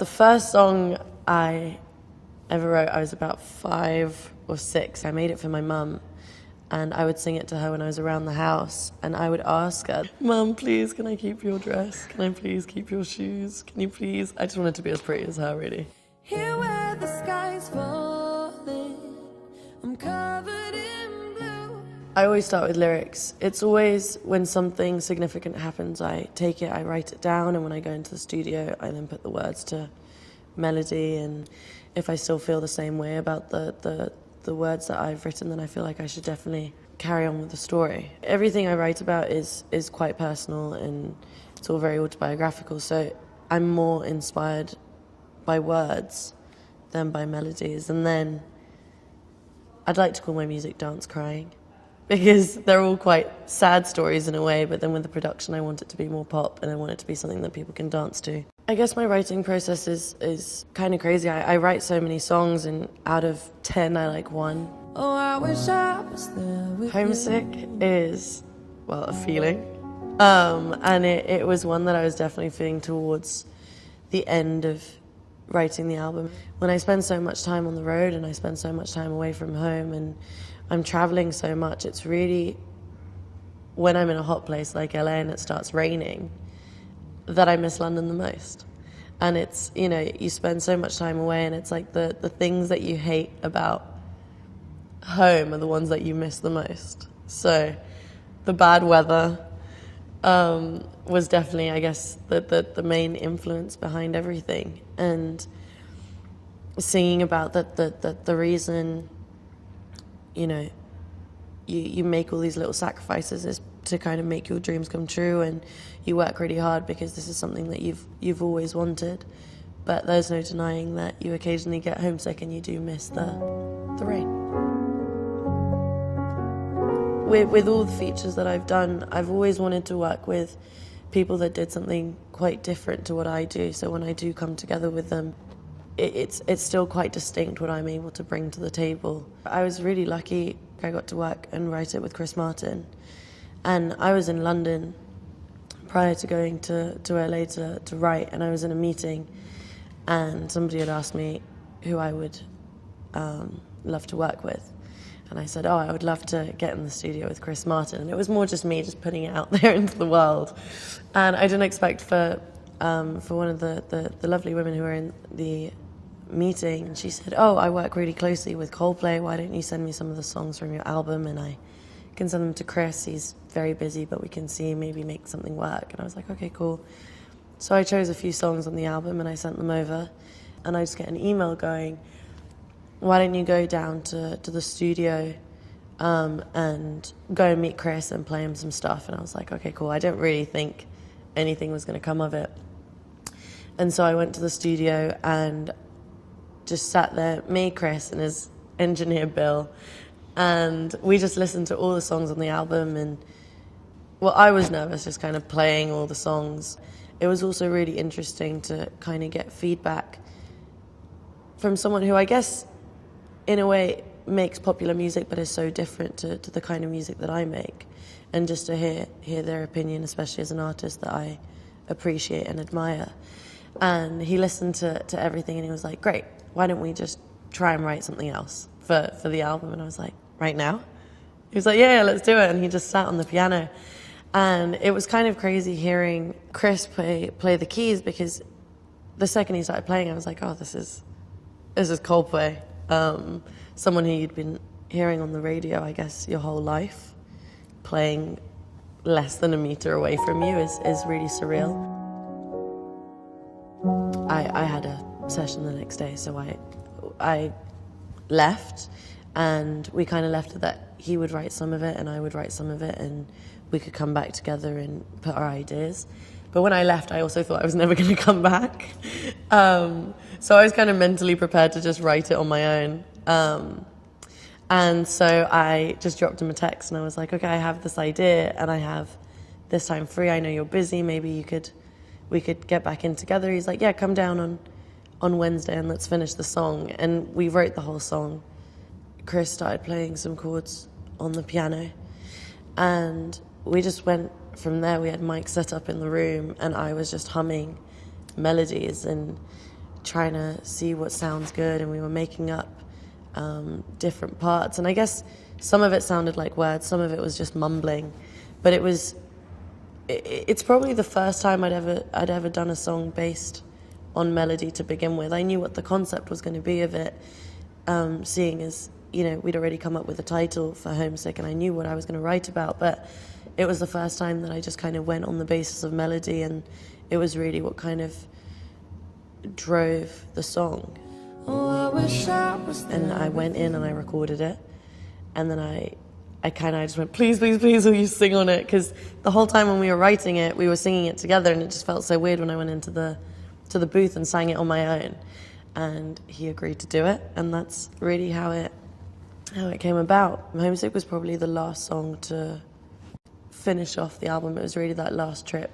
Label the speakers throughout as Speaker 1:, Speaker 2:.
Speaker 1: The first song I ever wrote, I was about 5 or 6. I made it for my mum, and I would sing it to her when I was around the house, and I would ask her, "Mum, please, can I keep your dress? Can I please keep your shoes? Can you please?" I just wanted to be as pretty as her, really.
Speaker 2: Here where the sky's falling, I'm covered in blue.
Speaker 1: I always start with lyrics. It's always when something significant happens, I take it, I write it down, and when I go into the studio, I then put the words to melody. And if I still feel the same way about the words that I've written, then I feel like I should definitely carry on with the story. Everything I write about is quite personal, and it's all very autobiographical, so I'm more inspired by words than by melodies. And then I'd like to call my music dance crying, because they're all quite sad stories in a way, but then with the production I want it to be more pop, and I want it to be something that people can dance to. I guess my writing process is kind of crazy. I write so many songs, and out of 10 I like one.
Speaker 2: Oh, I wish I was there with
Speaker 1: Homesick
Speaker 2: you.
Speaker 1: is, well, a feeling. And it was one that I was definitely feeling towards the end of writing the album. When I spend so much time on the road and I spend so much time away from home and I'm traveling so much, it's really when I'm in a hot place like LA and it starts raining that I miss London the most. And it's, you know, you spend so much time away, and it's like the things that you hate about home are the ones that you miss the most. So the bad weather was definitely, I guess, the main influence behind everything. And singing about the reason, you know, you make all these little sacrifices is to kind of make your dreams come true, and you work really hard because this is something that you've always wanted. But there's no denying that you occasionally get homesick and you do miss the rain. With all the features that I've done, I've always wanted to work with people that did something quite different to what I do. So when I do come together with them, it's still quite distinct what I'm able to bring to the table. I was really lucky. I got to work and write it with Krys Martin. And I was in London prior to going to LA to write, and I was in a meeting, and somebody had asked me who I would love to work with. And I said, I would love to get in the studio with Krys Martin. And it was more just me just putting it out there into the world. And I didn't expect for one of the lovely women who were in the meeting, and she said, I work really closely with Coldplay. Why don't you send me some of the songs from your album, and I can send them to Krys. He's very busy, but we can see maybe make something work. And I was like, okay, cool. So I chose a few songs on the album and I sent them over, and I just get an email going, why don't you go down to the studio and go and meet Krys and play him some stuff? And I was like, okay, cool. I didn't really think anything was going to come of it. And so I went to the studio and just sat there, me, Krys, and his engineer, Bill, and we just listened to all the songs on the album. And, well, I was nervous just kind of playing all the songs. It was also really interesting to kind of get feedback from someone who I guess in a way makes popular music but is so different to the kind of music that I make, and just to hear their opinion, especially as an artist that I appreciate and admire. And he listened to everything and he was like, great, why don't we just try and write something else for the album? And I was like, right now? He was like, yeah, let's do it. And he just sat on the piano, and it was kind of crazy hearing Krys play the keys, because the second he started playing I was like, this is Coldplay. Someone who you'd been hearing on the radio, I guess, your whole life, playing less than a meter away from you is really surreal. I had a session the next day, so I left, and we kind of left it that he would write some of it and I would write some of it, and we could come back together and put our ideas. But when I left, I also thought I was never going to come back. So I was kind of mentally prepared to just write it on my own. And so I just dropped him a text and I was like, okay, I have this idea and I have this time free. I know you're busy. Maybe we could get back in together. He's like, yeah, come down on Wednesday and let's finish the song. And we wrote the whole song. Krys started playing some chords on the piano, and we just went from there. We had mics set up in the room and I was just humming melodies and trying to see what sounds good, and we were making up different parts. And I guess some of it sounded like words, some of it was just mumbling, but it's probably the first time I'd ever done a song based on melody to begin with. I knew what the concept was going to be of it, seeing as, you know, we'd already come up with a title for Homesick, and I knew what I was going to write about, but it was the first time that I just kind of went on the basis of melody, and it was really what kind of drove the song. And I went in and I recorded it, and then I just went, please, please, please, will you sing on it? Because the whole time when we were writing it, we were singing it together, and it just felt so weird when I went into the booth and sang it on my own. And he agreed to do it, and that's really how it came about. Homesick was probably the last song to finish off the album. It was really that last trip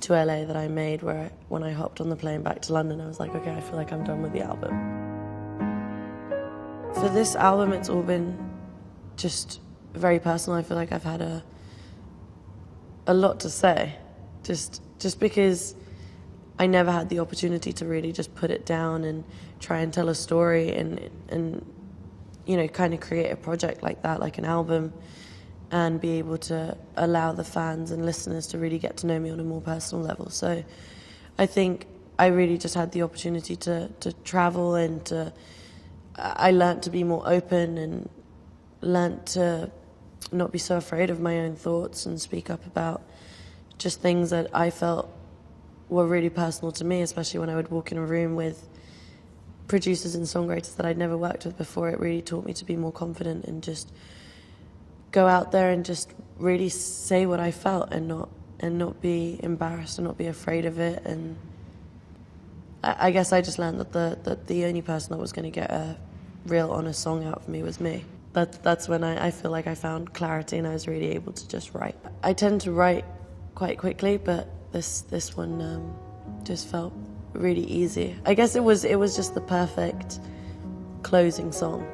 Speaker 1: to LA that I made, where when I hopped on the plane back to London, I was like, okay, I feel like I'm done with the album. For this album, it's all been just very personal. I feel like I've had a lot to say, just because I never had the opportunity to really just put it down and try and tell a story and you know, kind of create a project like that, like an album, and be able to allow the fans and listeners to really get to know me on a more personal level. So I think I really just had the opportunity to travel, and I learnt to be more open and learnt to not be so afraid of my own thoughts and speak up about just things that I felt were really personal to me, especially when I would walk in a room with producers and songwriters that I'd never worked with before. It really taught me to be more confident and just go out there and just really say what I felt, and not be embarrassed and not be afraid of it. And I guess I just learned that the only person that was going to get a real honest song out of me was me. That's when I feel like I found clarity, and I was really able to just write. I tend to write quite quickly, but this one just felt really easy. I guess it was just the perfect closing song.